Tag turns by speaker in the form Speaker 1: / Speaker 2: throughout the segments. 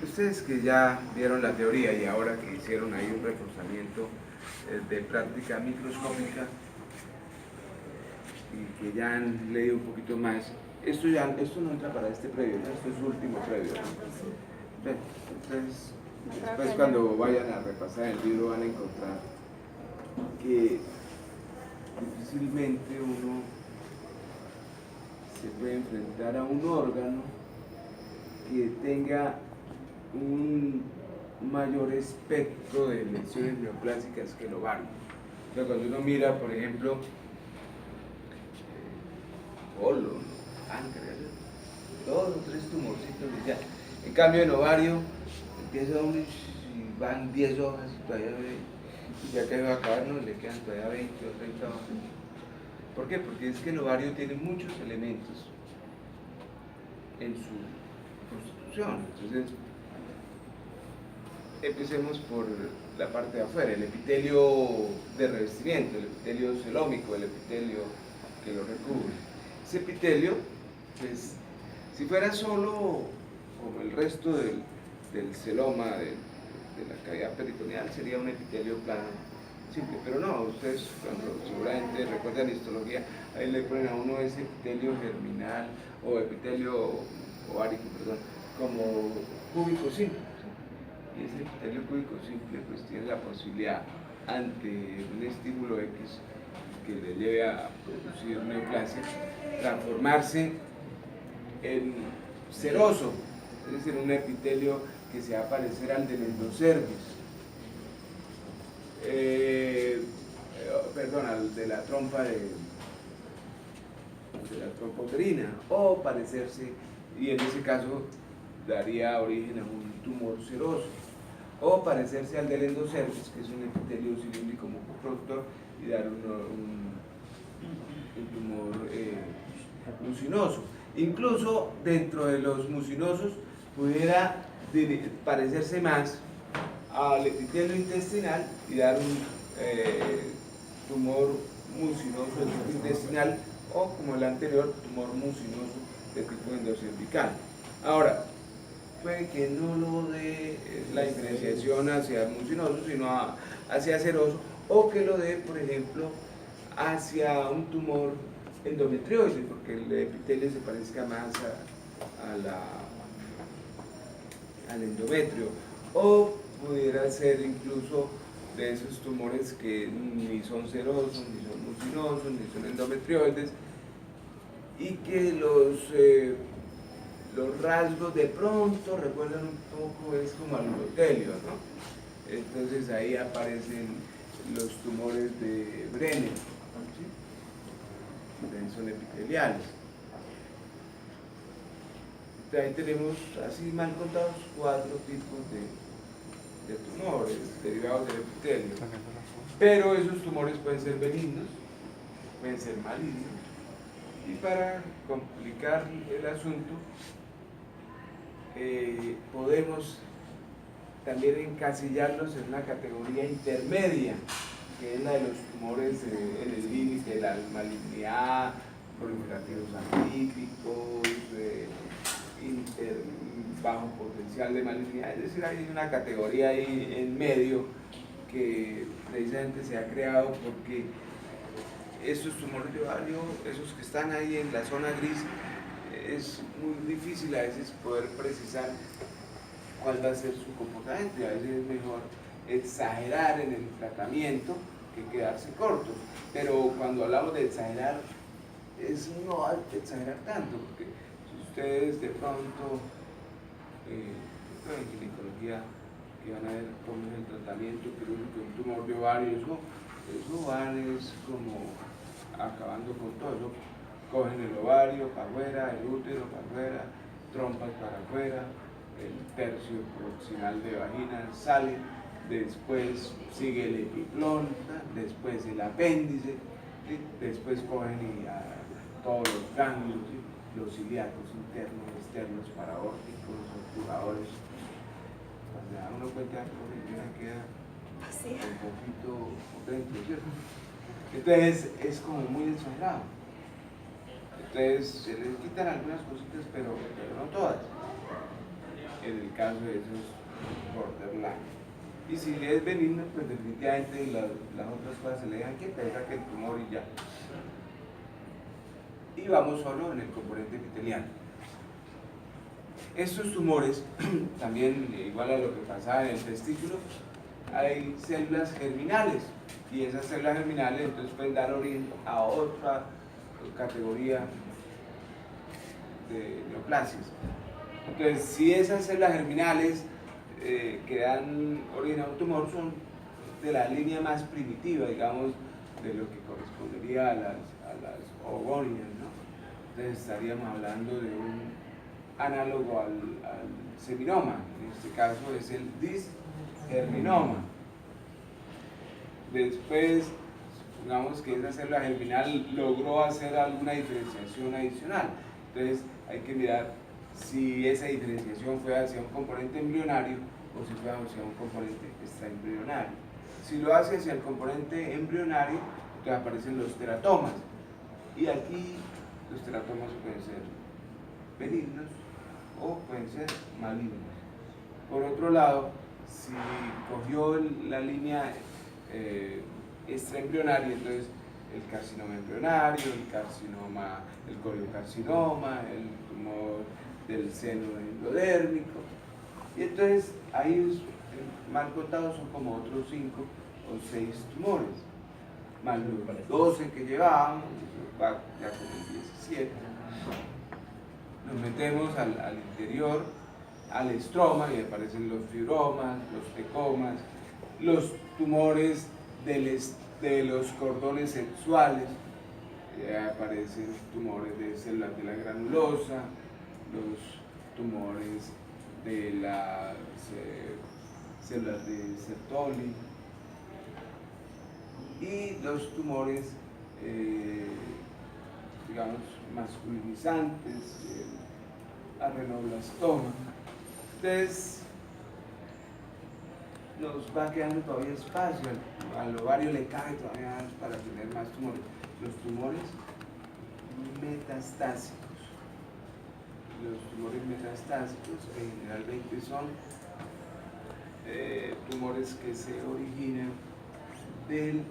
Speaker 1: Ustedes que ya vieron la teoría y ahora que hicieron ahí un reforzamiento de práctica microscópica y que ya han leído un poquito más, esto no entra para este previo, ¿no? Esto es su último previo, ¿no? Entonces, después cuando vayan a repasar el libro van a encontrar que difícilmente uno se puede enfrentar a un órgano que tenga un mayor espectro de lesiones neoplásicas que el ovario. O sea, cuando uno mira, por ejemplo, colon, páncreas, dos o tres tumorcitos y ya. En cambio, en ovario, empieza uno y van 10 hojas y todavía ya que va a acabar, no le quedan todavía 20 o 30 hojas. ¿Por qué? Porque es que el ovario tiene muchos elementos en su constitución. Entonces, empecemos por la parte de afuera, el epitelio de revestimiento, el epitelio celómico, el epitelio que lo recubre. Ese epitelio, pues, si fuera solo como el resto del celoma, de la cavidad peritoneal, sería un epitelio plano, simple, pero no, ustedes cuando seguramente recuerdan histología, ahí le ponen a uno ese epitelio germinal o epitelio ovárico, perdón, como cúbico simple. Y ese epitelio cúbico simple pues tiene la posibilidad ante un estímulo X que le lleve a producir neoplasia, transformarse en seroso, es decir, un epitelio que se va a parecer al del endocervis, perdón, al de la trompa la trompa uterina, o parecerse, y en ese caso daría origen a un tumor seroso, o parecerse al del endocervis, que es un epitelio cilíndrico mucoproductor, y dar un tumor mucinoso. Incluso dentro de los mucinosos pudiera parecerse más al epitelio intestinal y dar un tumor mucinoso de tipo intestinal, o como el anterior, tumor mucinoso de tipo endocervical. Ahora, puede que no lo dé la diferenciación hacia mucinoso, sino hacia seroso, o que lo dé, por ejemplo, hacia un tumor endometrioide, porque el epitelio se parezca más al endometrio, o pudiera ser incluso de esos tumores que ni son serosos, ni son mucinosos, ni son endometrioides, y que los rasgos de pronto recuerdan un poco, es como al urotelio, ¿no? Entonces ahí aparecen los tumores de Brenner, ¿sí? También son epiteliales. Ahí tenemos, así mal contados, 4 tipos de tumores derivados del epitelio. Pero esos tumores pueden ser benignos, pueden ser malignos. Y para complicar el asunto, podemos también encasillarlos en una categoría intermedia, que es la de los tumores en el límite de la malignidad, proliferativos atípicos, bajo potencial de malignidad. Es decir, hay una categoría ahí en medio que precisamente se ha creado porque esos tumores de ovario, esos que están ahí en la zona gris, es muy difícil a veces poder precisar cuál va a ser su comportamiento, y a veces es mejor exagerar en el tratamiento que quedarse cortos. Pero cuando hablamos de exagerar, no hay que exagerar tanto, porque si ustedes de pronto en ginecología que van a ver cómo es el tratamiento quirúrgico de un tumor de ovario, eso van es como acabando con todo eso. Cogen el ovario para afuera, el útero para afuera, trompas para afuera, el tercio proximal de vagina sale, después sigue el epiplón, después el apéndice, ¿sí? Después cogen todos los ganglios, ¿sí? Los ilíacos internos, externos, paraórticos, obturadores. Cuando da uno cuenta que ya queda un poquito dentro, ¿cierto? Entonces es como muy exagerado. Entonces se les quitan algunas cositas, pero no todas. En el caso de esos borderline. Y si es benigno, pues definitivamente las otras cosas se le dejan quietas, que el tumor y ya. Y vamos solo en el componente epitelial. Estos tumores, también igual a lo que pasaba en el testículo, hay células germinales, y esas células germinales entonces pueden dar origen a otra categoría de neoplasias. Entonces, si esas células germinales que dan origen a un tumor son de la línea más primitiva, digamos, de lo que correspondería a las ogonias, ¿no? Entonces estaríamos hablando de un análogo al seminoma, en este caso es el disgerminoma. Después, supongamos que esa célula germinal logró hacer alguna diferenciación adicional, entonces hay que mirar si esa diferenciación fue hacia un componente embrionario o si fue hacia un componente extraembrionario. Si lo hace hacia el componente embrionario, entonces aparecen los teratomas, y aquí los teratomas pueden ser benignos o pueden ser malignos. Por otro lado, si cogió la línea extraembrionaria, entonces el carcinoma embrionario, el coriocarcinoma, el tumor del seno endodérmico, y entonces ahí mal contados son como otros 5 o 6 tumores, más los 12 que llevábamos, va ya con el 17. Nos metemos al interior, al estroma, y aparecen los fibromas, los tecomas, los tumores de los cordones sexuales, aparecen tumores de células de la granulosa, los tumores de las células de Sertoli, y los tumores, digamos, masculinizantes, el adenoblastoma. Entonces, nos va quedando todavía espacio, al ovario le cabe todavía para tener más tumores. Los tumores metastásicos. Los tumores metastásicos generalmente son tumores que se originan del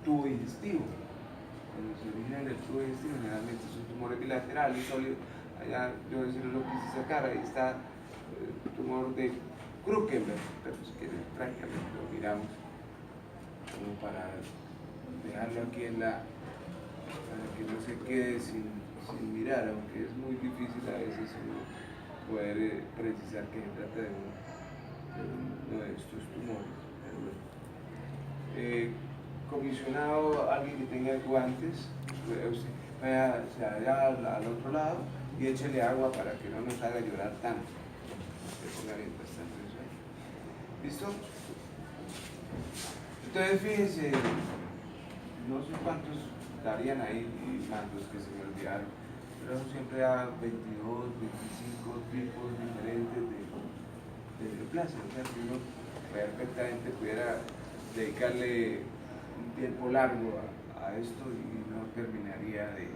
Speaker 1: tubo digestivo. Cuando se originan del tubo digestivo, generalmente son tumores bilaterales, sólidos. Allá yo lo quise sacar, ahí está el tumor de Krukenberg, pero si quieren prácticamente lo miramos como para dejarlo aquí para que no se quede sin mirar, aunque es muy difícil a veces poder precisar que se trata de uno de estos tumores. Pero bueno. Comisionado, alguien que tenga guantes, vaya allá al otro lado y échele agua para que no nos haga llorar tanto. Se ponga mientras tanto eso ahí. ¿Listo? Entonces fíjense, no sé cuántos darían ahí, más los que se me olvidaron, pero eso siempre da 22, 25 tipos diferentes de neoplasia. O sea, que uno perfectamente pudiera dedicarle un tiempo largo a esto y no terminaría de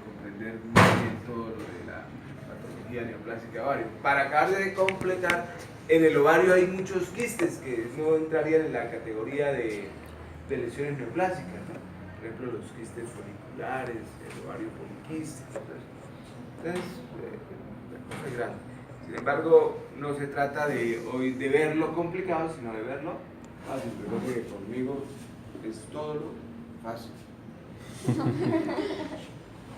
Speaker 1: comprender muy bien todo lo de la patología neoplásica ovario. Para acabar de completar, en el ovario hay muchos quistes que no entrarían en la categoría de lesiones neoplásicas, ¿no? Por ejemplo, los quistes foliculares, el ovario poliquístico. Entonces, la cosa es grande. Sin embargo, no se trata hoy de verlo complicado, sino de verlo fácil. Recuerdo que conmigo es todo lo fácil.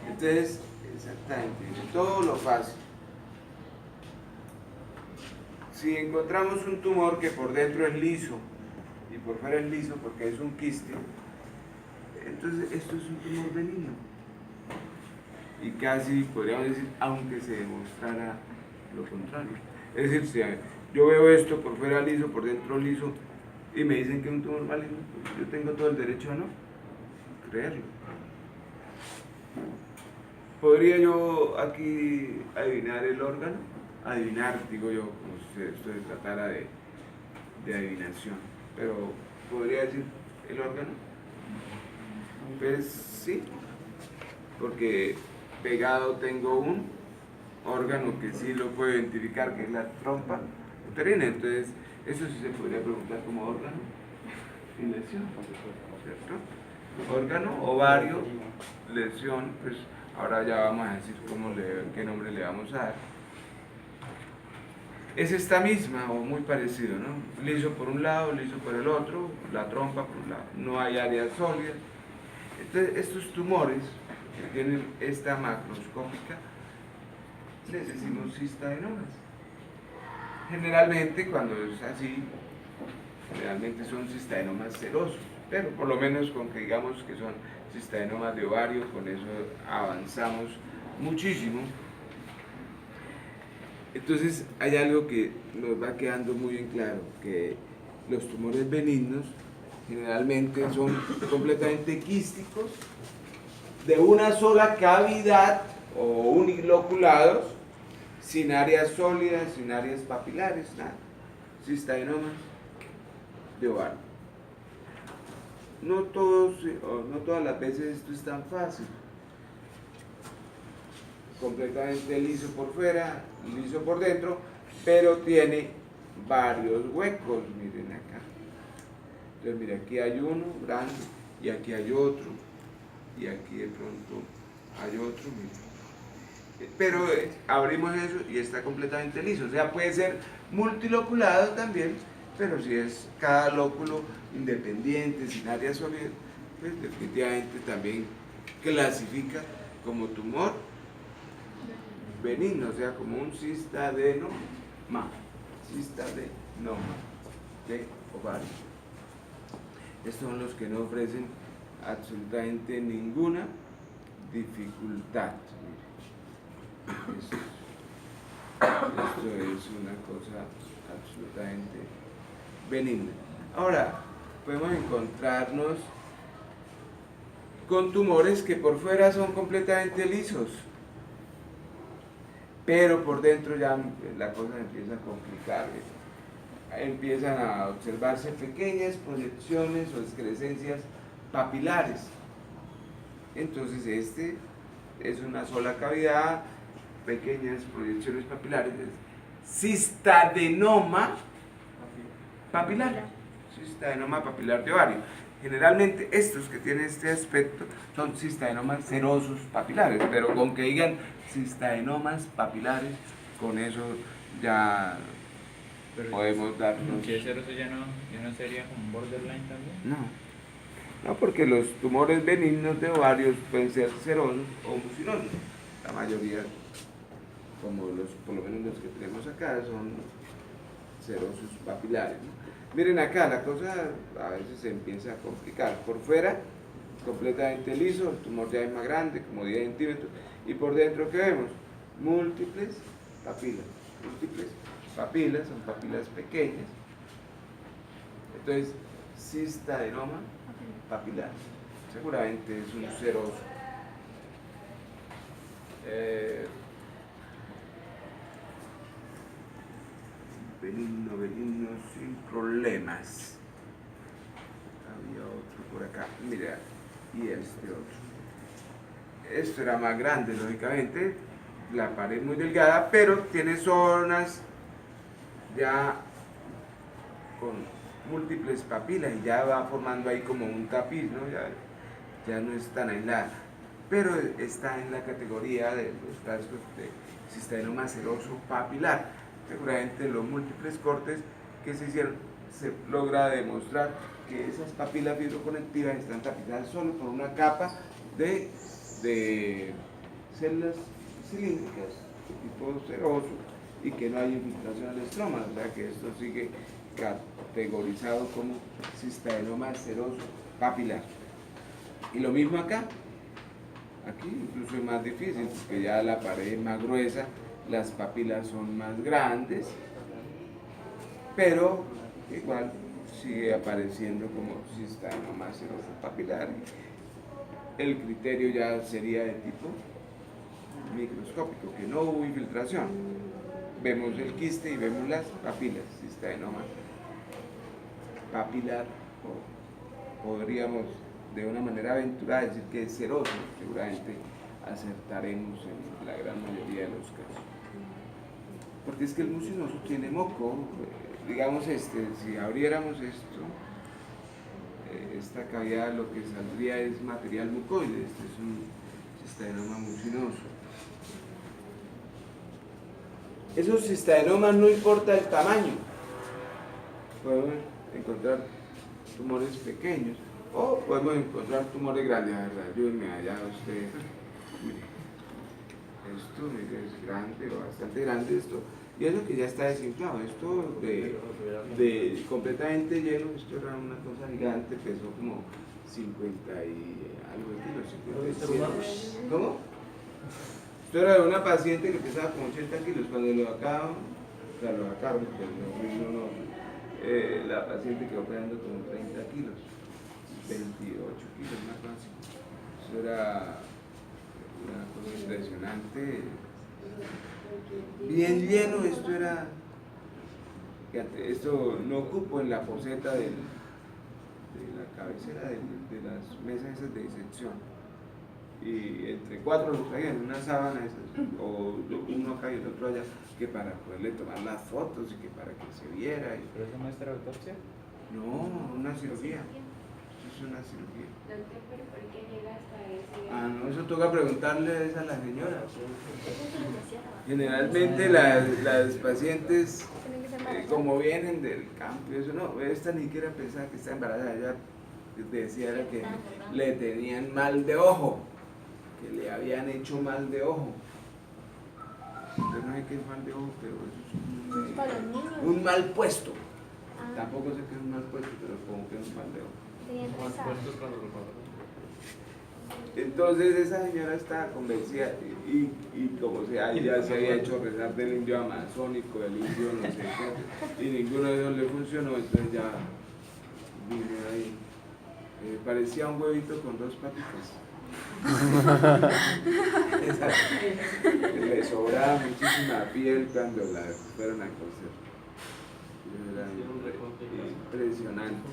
Speaker 1: Entonces, exactamente, de todo lo fácil. Si encontramos un tumor que por dentro es liso y por fuera es liso porque es un quiste, entonces esto es un tumor benigno. Y casi podríamos decir, aunque se demostrara lo contrario. Es decir, si yo veo esto por fuera liso, por dentro liso, y me dicen que es un tumor maligno, pues yo tengo todo el derecho a no creerlo. ¿Podría yo aquí adivinar el órgano? Adivinar, digo yo, como si esto se tratara de adivinación, pero ¿podría decir el órgano? Pues sí, porque pegado tengo un órgano que sí lo puedo identificar, que es la trompa uterina. Entonces, eso sí se podría preguntar como órgano y lesión, ¿cierto? Órgano, ovario, lesión, pues ahora ya vamos a decir qué nombre le vamos a dar. Es esta misma o muy parecido, ¿no? Liso por un lado, liso por el otro, la trompa por un lado, no hay áreas sólidas. Entonces, estos tumores que tienen esta macroscópica les decimos cistadenomas. Generalmente, cuando es así, realmente son cistadenomas serosos, pero por lo menos con que digamos que son cistadenomas de ovario, con eso avanzamos muchísimo. Entonces hay algo que nos va quedando muy en claro, que los tumores benignos generalmente son completamente quísticos, de una sola cavidad o uniloculados, sin áreas sólidas, sin áreas papilares, nada. Cistadenomas de ovario. No todas las veces esto es tan fácil. Completamente liso por fuera, liso por dentro, pero tiene varios huecos, miren acá. Entonces, mira, aquí hay uno grande, y aquí hay otro, y aquí de pronto hay otro, miren. Pero abrimos eso y está completamente liso. O sea, puede ser multiloculado también, pero si es cada lóculo independiente, sin área sólida, pues definitivamente también clasifica como tumor benigno, o sea, como un cistadenoma de ovario. Estos son los que no ofrecen absolutamente ninguna dificultad. Esto es una cosa absolutamente benigna. Ahora, podemos encontrarnos con tumores que por fuera son completamente lisos, pero por dentro ya la cosa empieza a complicar. Empiezan a observarse pequeñas proyecciones o excrescencias papilares. Entonces este es una sola cavidad, pequeñas proyecciones papilares, cistadenoma papilar, cistadenoma papilar de ovario. Generalmente estos que tienen este aspecto son cistadenomas serosos papilares, pero con que digan cistadenomas papilares, con eso ya podemos darnos...
Speaker 2: Si es seroso ya no sería como un borderline también.
Speaker 1: No, porque los tumores benignos de ovarios pueden ser serosos o mucinosos. La mayoría, como por lo menos los que tenemos acá, son serosos papilares, ¿no? Miren acá, la cosa a veces se empieza a complicar. Por fuera, completamente liso, el tumor ya es más grande, como 10 centímetros, y por dentro, ¿qué vemos? Múltiples papilas. Múltiples papilas, son papilas pequeñas. Entonces, cistadenoma papilar. Seguramente es un seroso. Benigno, sin problemas. Había otro por acá, mira, y este otro. Esto era más grande, lógicamente, la pared muy delgada, pero tiene zonas ya con múltiples papilas y ya va formando ahí como un tapiz, ¿no? Ya no es tan aislada, pero está en la categoría de los casos de cistadenoma seroso papilar. Seguramente los múltiples cortes que se hicieron se logra demostrar que esas papilas fibroconectivas están tapizadas solo por una capa de células cilíndricas de tipo seroso y que no hay infiltración al estroma, o sea que esto sigue categorizado como cistadenoma seroso papilar. Y lo mismo acá. Aquí incluso es más difícil porque ya la pared es más gruesa, las papilas son más grandes, pero igual sigue apareciendo como cistadenoma seroso papilar. El criterio ya sería de tipo microscópico, que no hubo infiltración. Vemos el quiste y vemos las papilas, cistadenoma papilar, o podríamos de una manera aventurada decir que es seroso, seguramente acertaremos en la gran mayoría de los casos. Porque es que el mucinoso tiene moco, digamos si abriéramos esto, esta cavidad lo que saldría es material mucoide, este es un cistadenoma mucinoso. Esos cistadenomas no importa el tamaño, podemos encontrar tumores pequeños o podemos encontrar tumores grandes. A ver, ayúdenme allá usted. Mire, esto es grande o bastante grande esto, y es lo que ya está desinflado. Esto de completamente lleno, esto era una cosa gigante, pesó como 50 y algo de kilos, 57. ¿Cómo? Esto era de una paciente que pesaba como 80 kilos. Cuando lo sacaron, pero la paciente quedó pesando como 30 kilos, 28 kilos más básico. Eso era una cosa impresionante. Bien lleno, esto era. Fíjate, esto no cupo en la poseta de la cabecera de las mesas esas de disección. Y entre 4 los traían en una sábana esas, o uno acá y el otro allá, que para poderle tomar las fotos y que para que se viera.
Speaker 2: ¿Pero eso muestra autopsia?
Speaker 1: No, una cirugía. Eso es una cirugía.
Speaker 3: ¿Pero por qué llega hasta ese?
Speaker 1: Ah, no, eso toca preguntarle a la señora. Generalmente las pacientes, como vienen del campo, eso no, esta ni siquiera pensaba que está embarazada, ella decía era que le tenían mal de ojo, que le habían hecho mal de ojo. Yo no sé qué es mal de ojo, pero eso es un mal puesto. Tampoco sé qué es un mal puesto, pero como que es un mal de ojo. Entonces esa señora estaba convencida y como sea, ya se había hecho rezar del indio amazónico, del indio no sé qué, y ninguno de ellos le funcionó, entonces ya vino ahí. Parecía un huevito con 2 patitas. Le sobraba muchísima piel cuando la fueron a coser. Era impresionante.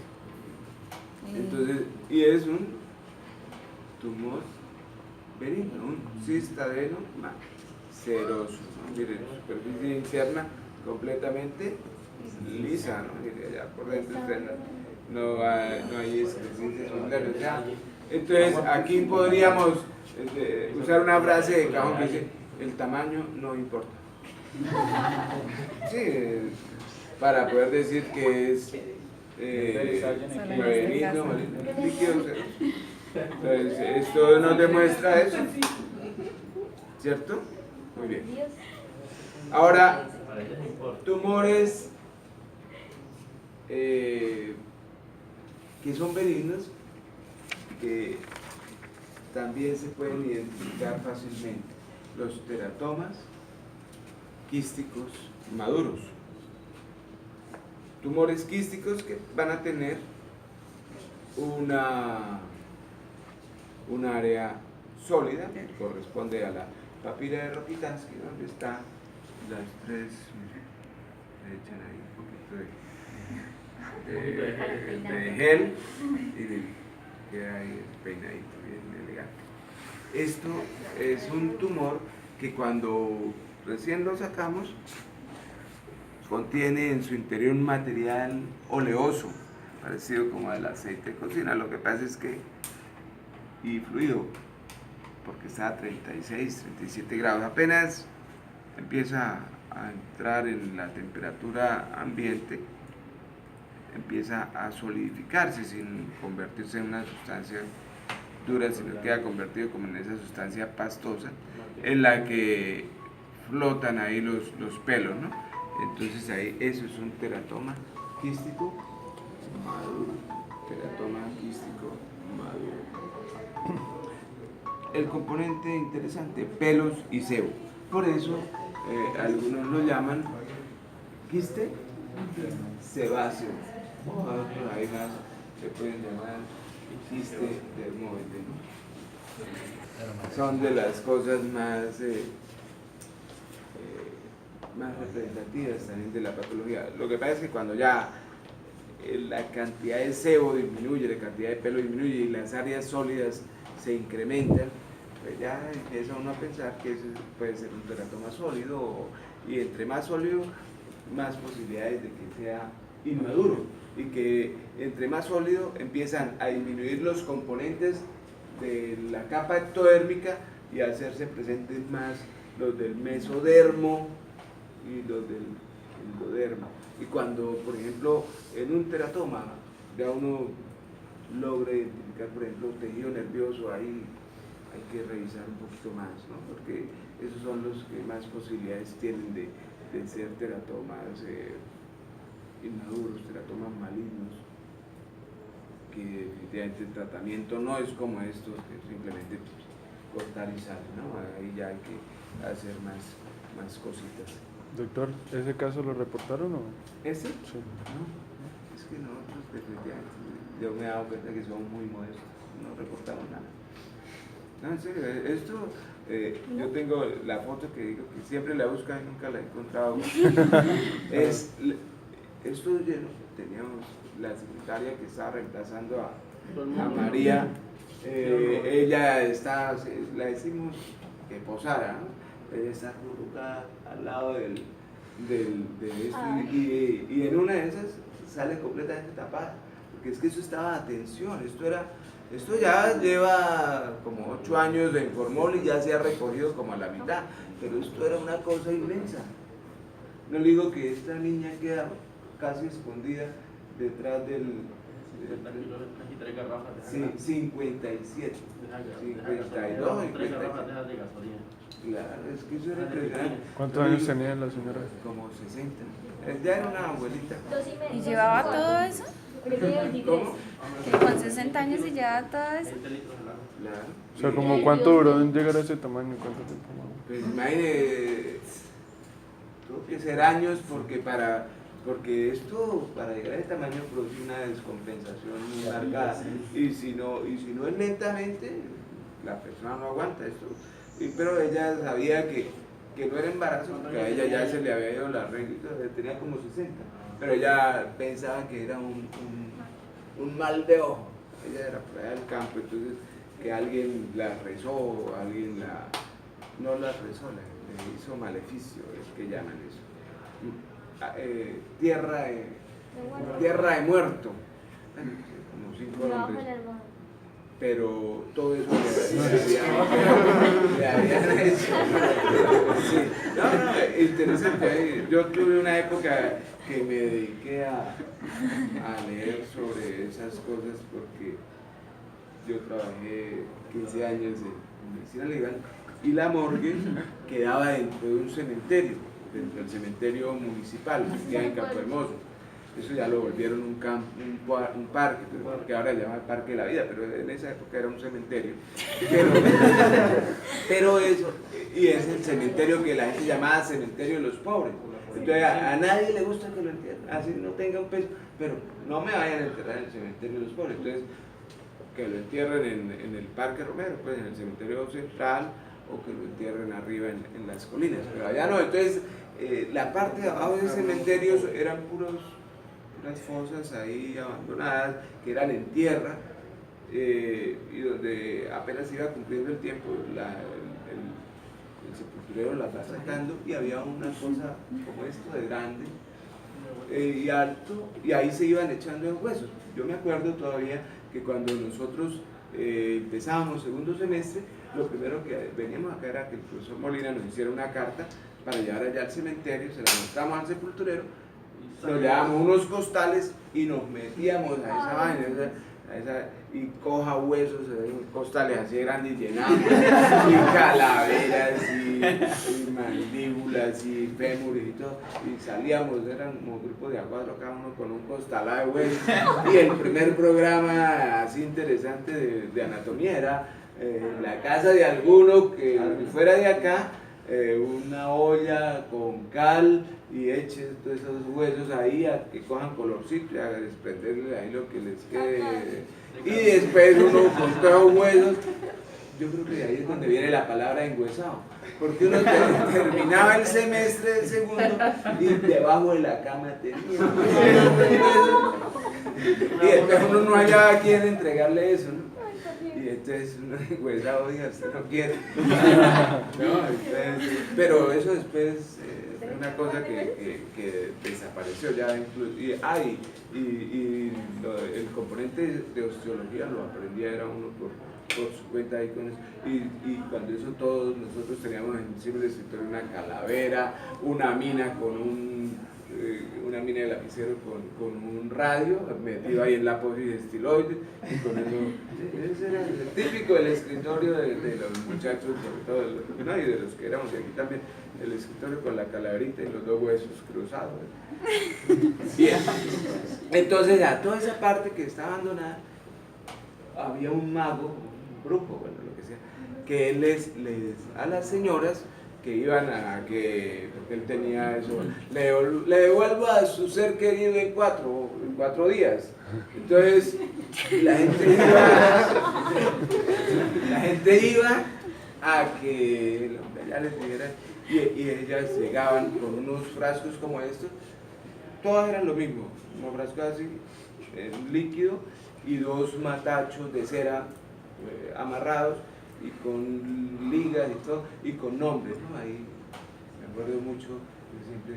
Speaker 1: Entonces, y es un tumor benigno, un cistadenoma seroso, ¿no? Mire, superficie interna completamente lisa, ¿no? Mire, allá por dentro no hay excrescencias secundarias. Entonces, aquí podríamos usar una frase de cajón que dice: el tamaño no importa. Sí, para poder decir que es benigno, líquido seroso. Entonces, esto nos demuestra eso, ¿cierto? Muy bien. Ahora, tumores que son benignos, que también se pueden identificar fácilmente: los teratomas quísticos maduros. Tumores quísticos que van a tener un área sólida que corresponde a la papila de Rokitansky, donde están las 3, le echan ahí un poquito de gel y queda ahí peinadito, bien elegante. Esto es un tumor que cuando recién lo sacamos contiene en su interior un material oleoso, parecido como al aceite de cocina. Lo que pasa es que, y fluido, porque está a 36, 37 grados, apenas empieza a entrar en la temperatura ambiente, empieza a solidificarse sin convertirse en una sustancia dura, sino queda convertido como en esa sustancia pastosa en la que flotan ahí los pelos, ¿no? Entonces ahí eso es un teratoma quístico maduro. Teratoma quístico maduro. El componente interesante: pelos y sebo. Por eso algunos lo llaman quiste sebáceo. Otros ahí más se pueden llamar quiste dermoide, ¿no? Son de las cosas más representativas también de la patología. Lo que pasa es que cuando ya la cantidad de sebo disminuye, la cantidad de pelo disminuye y las áreas sólidas se incrementan, pues ya empieza uno a pensar que eso puede ser un teratoma sólido, y entre más sólido, más posibilidades de que sea inmaduro, y que entre más sólido empiezan a disminuir los componentes de la capa ectodérmica y a hacerse presentes más los del mesodermo y los del endodermo. Y cuando, por ejemplo, en un teratoma ya uno logra identificar, por ejemplo, tejido nervioso, ahí hay que revisar un poquito más, ¿no? Porque esos son los que más posibilidades tienen de ser teratomas inmaduros, teratomas malignos, que definitivamente el tratamiento no es como estos, que simplemente cortar y sale, ¿no? Ahí ya hay que hacer más cositas.
Speaker 4: Doctor, ¿ese caso lo reportaron o...?
Speaker 1: ¿Este?
Speaker 4: Sí.
Speaker 1: No, es que nosotros definitivamente, yo me he dado cuenta que somos muy modestos, no reportamos nada. No, en serio, esto, yo tengo la foto que digo que siempre la busco y nunca la he encontrado. Esto lleno, teníamos la secretaria que estaba reemplazando a María, ella está, la decimos que posara, ¿no? Ella está colocada al lado de esto y en una de esas sale completamente tapada, porque es que eso estaba a tensión, esto ya lleva como 8 años de formol y ya se ha recogido como a la mitad, pero esto era una cosa inmensa. No le digo que esta niña queda casi escondida detrás del 57, 52, 53. Claro, es que eso era impresionante.
Speaker 4: ¿Cuántos años tenía la señora?
Speaker 1: Como 60. Ya era una abuelita.
Speaker 5: ¿Y llevaba todo eso?
Speaker 1: ¿Cómo?
Speaker 5: Que con 60 años y llevaba todo eso.
Speaker 1: Claro.
Speaker 4: O sea, ¿como cuánto duró en llegar a ese tamaño? ¿Cuánto tiempo?
Speaker 1: Pues imagínate, tuvo que ser años porque esto para llegar a ese tamaño produce una descompensación muy marcada, y si no es lentamente, la persona no aguanta esto. Pero ella sabía que no era embarazo, porque a ella ya se le había ido la regla, tenía como 60, pero ella pensaba que era un mal de ojo. Ella era por allá del campo, entonces que alguien la rezó, no la rezó, le hizo maleficio, es que llaman eso. Tierra de muerto, bueno, como 5 hombres, pero todo eso le habían hecho. Sí. No, interesante. Yo tuve una época que me dediqué a leer sobre esas cosas, porque yo trabajé 15 años en medicina legal y la morgue quedaba dentro de un cementerio, dentro del cementerio municipal que queda en Campo Hermoso. Eso ya lo volvieron un parque, porque ahora se llama Parque de la Vida, pero en esa época era un cementerio. Pero eso, y es el cementerio que la gente llamaba cementerio de los pobres. Entonces a nadie le gusta que lo entierren, así no tenga un peso, pero no me vayan a enterrar en el cementerio de los pobres. Entonces, que lo entierren en el Parque Romero, pues en el cementerio central, o que lo entierren arriba en las colinas, pero allá no. Entonces la parte de abajo de cementerios eran unas fosas ahí abandonadas que eran en tierra, y donde apenas iba cumpliendo el tiempo el sepulturero las va sacando, y había una cosa como esto de grande y alto, y ahí se iban echando los huesos. Yo me acuerdo todavía que cuando nosotros empezábamos segundo semestre, lo primero que veníamos acá era que el profesor Molina nos hiciera una carta para llevar allá al cementerio, se la mostramos al sepulturero, nos llevábamos unos costales y nos metíamos a esa vaina, y coja huesos, costales así grandes, y llenamos, y calaveras, y mandíbulas, y fémures y todo, y salíamos, eran como grupos de a 4 cada uno con un costal de huesos, y el primer programa así interesante de anatomía era en la casa de alguno que fuera de acá, una olla con cal, y echen todos esos huesos ahí a que cojan colorcito y a desprenderle ahí lo que les quede, y después uno con todos los huesos. Yo creo que de ahí es donde viene la palabra engüesado, porque uno terminaba el semestre del segundo y debajo de la cama tenía y después uno no hallaba a quién entregarle eso, ¿no? Y y entonces uno huesa, oiga, usted no quiere. No, entonces, pero eso después es una cosa que desapareció ya. El componente de osteología lo aprendía era uno por su cuenta ahí con eso. Y cuando eso todos nosotros teníamos encima del escritorio una calavera, una mina una mina de lapicero con un radio metido ahí en la apófisis estiloide, y con eso, ese era el típico del escritorio de los muchachos, sobre todo, ¿no? Y de los que éramos aquí también, el escritorio con la calaverita y los dos huesos cruzados. Bien, entonces a toda esa parte que está abandonada, había un mago, un brujo, bueno, lo que sea, que él a las señoras que iban porque él tenía eso, le devuelvo a su ser querido en 4 días. Entonces la gente iba a que ya les dijeran, y ellas llegaban con unos frascos como estos, todas eran lo mismo, unos frascos así, líquido, y 2 matachos de cera amarrados, y con ligas y todo, y con nombres, ¿no? Ahí me acuerdo mucho, yo siempre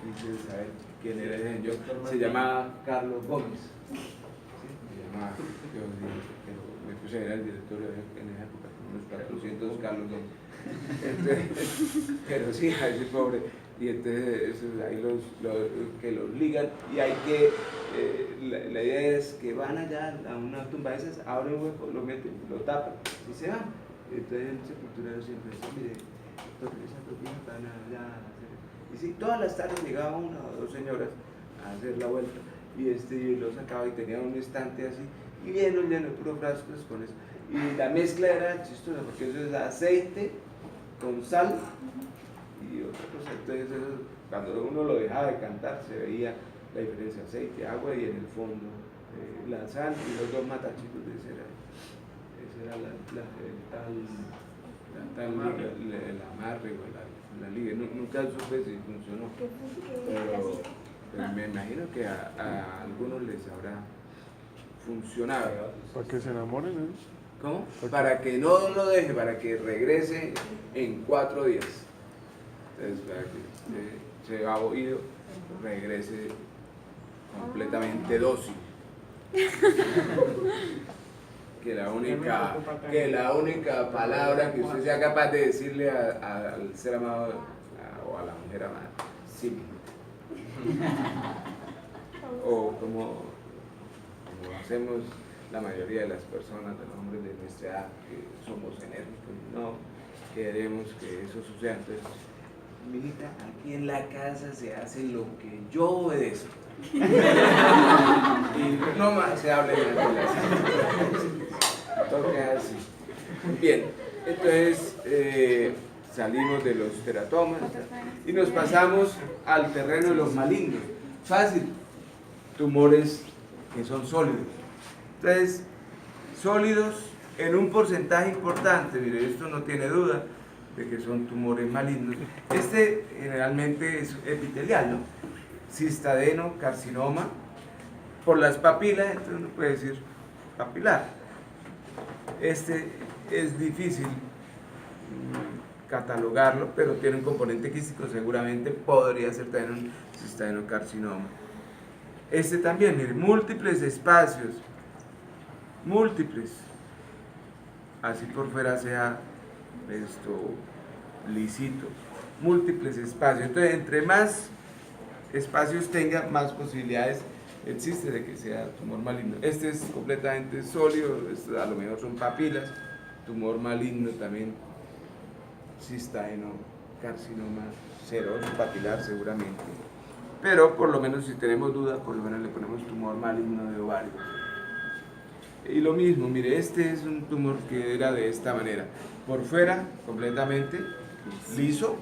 Speaker 1: quise saber quién era ese señor, se llamaba Carlos Gómez, ¿sí? Pero me puse a ver al directorio en esa época, unos 400 Carlos Gómez. Entonces, pero sí, a ese pobre, y entonces ahí que los ligan, y hay que, la idea es que van allá a una tumba de esas, abren un hueco, lo meten, lo tapan y se van. Entonces el sepulturero siempre dice, mire, esa propina van allá a hacer. Y sí, todas las tardes llegaba 1 o 2 señoras a hacer la vuelta, y lo sacaba y tenía un estante así, y lleno de puros frascos con eso. Y la mezcla era chistosa, porque eso es aceite con sal y otra cosa. Entonces eso, cuando uno lo dejaba de cantar, se veía la diferencia: aceite, agua, y en el fondo la sal y los 2 matachitos de cera. Ese era el amarre o la liga. Nunca supe si funcionó, pero me imagino que a algunos les habrá funcionado.
Speaker 4: Para que se enamoren, ¿eh?
Speaker 1: ¿Cómo? Para que no lo deje, para que regrese en 4 días. Entonces, para que se ha oído, regrese completamente dócil. Que la única palabra que usted sea capaz de decirle al ser amado o a la mujer amada: sí. O como hacemos la mayoría de las personas, de los hombres de nuestra edad, que somos enérgicos, no queremos que eso suceda. Entonces, mijita, aquí en la casa se hace lo que yo obedezco. Y no más se hable de la relación. Toca así. Bien, entonces salimos de los teratomas y nos pasamos al terreno de los malignos. Fácil, tumores que son sólidos. Entonces, sólidos en un porcentaje importante, mire, esto no tiene duda de que son tumores malignos. Este generalmente es epitelial, ¿no? Cistadeno, carcinoma, por las papilas, entonces uno puede decir papilar. Este es difícil catalogarlo, pero tiene un componente quístico, seguramente podría ser también un cistadenocarcinoma. Este también, mire, múltiples espacios, múltiples, así por fuera sea lisito, múltiples espacios. Entonces, entre más espacios tenga, más posibilidades existe de que sea tumor maligno. Este es completamente sólido, a lo mejor son papilas, tumor maligno también, cistadenocarcinoma seroso papilar seguramente, pero por lo menos si tenemos duda, por lo menos le ponemos tumor maligno de ovario. Y lo mismo, mire, este es un tumor que era de esta manera, por fuera completamente liso,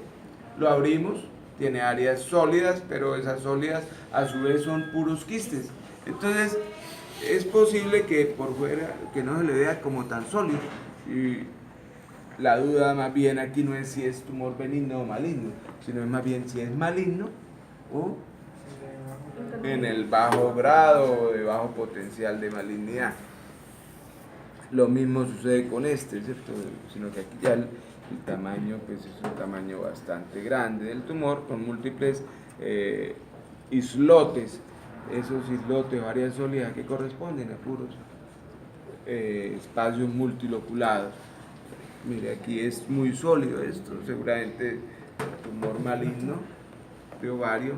Speaker 1: lo abrimos, tiene áreas sólidas, pero esas sólidas a su vez son puros quistes. Entonces es posible que por fuera, que no se le vea como tan sólido, y la duda más bien aquí no es si es tumor benigno o maligno, sino es más bien si es maligno o en el bajo grado o de bajo potencial de malignidad. Lo mismo sucede con este, ¿cierto? Sino que aquí ya el tamaño pues es un tamaño bastante grande del tumor con múltiples islotes. Esos islotes, varias sólidas que corresponden a puros espacios multiloculados. Mire, aquí es muy sólido esto, seguramente tumor maligno de ovario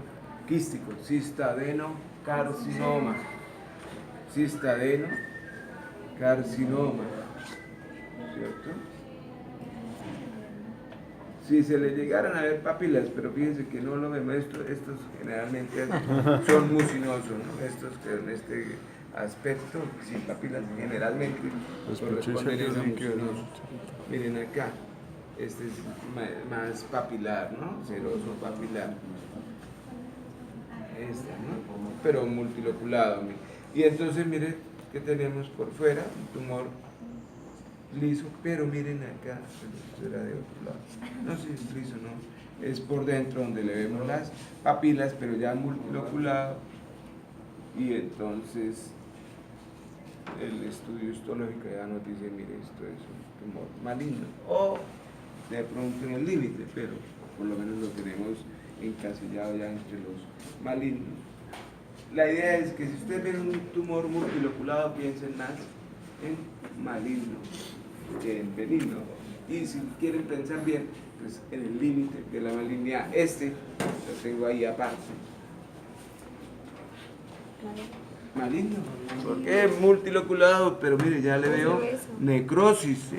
Speaker 1: quístico, cistadenocarcinoma. Cistadenocarcinoma, ¿cierto? Si se le llegaran a ver papilas, pero fíjense que no lo vemos, estos generalmente son mucinosos, ¿no? Estos que en este aspecto, sin papilas, generalmente corresponden a mucinosos. Miren acá, este es más papilar, ¿no? Seroso papilar. Este, ¿no? Pero multiloculado. Y entonces miren que tenemos por fuera un tumor liso, pero miren acá, será de otro lado. No sé si es liso, no. Es por dentro donde le vemos las papilas, pero ya multiloculado. Y entonces el estudio histológico ya nos dice, mire, esto es un tumor maligno. O de pronto en el límite, pero por lo menos lo tenemos encasillado ya entre los malignos. La idea es que si ustedes ven un tumor multiloculado, piensen más en maligno que en benigno. Y si quieren pensar bien, pues en el límite de la malignidad. Lo tengo ahí aparte. Maligno. Porque es multiloculado, pero mire, ya le veo necrosis, ¿sí?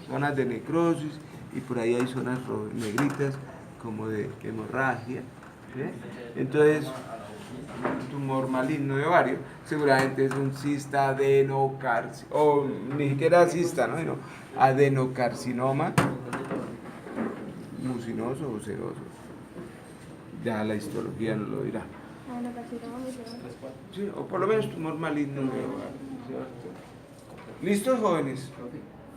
Speaker 1: Zonas de necrosis, y por ahí hay zonas negritas como de hemorragia, ¿sí? Entonces, un tumor maligno de ovario seguramente es un cistadenocarcinoma, o ni siquiera cista, ¿no? Sino adenocarcinoma mucinoso o seroso. Ya la histología nos lo dirá. Sí, o por lo menos tumor maligno de ovario, ¿cierto? ¿Listos, jóvenes?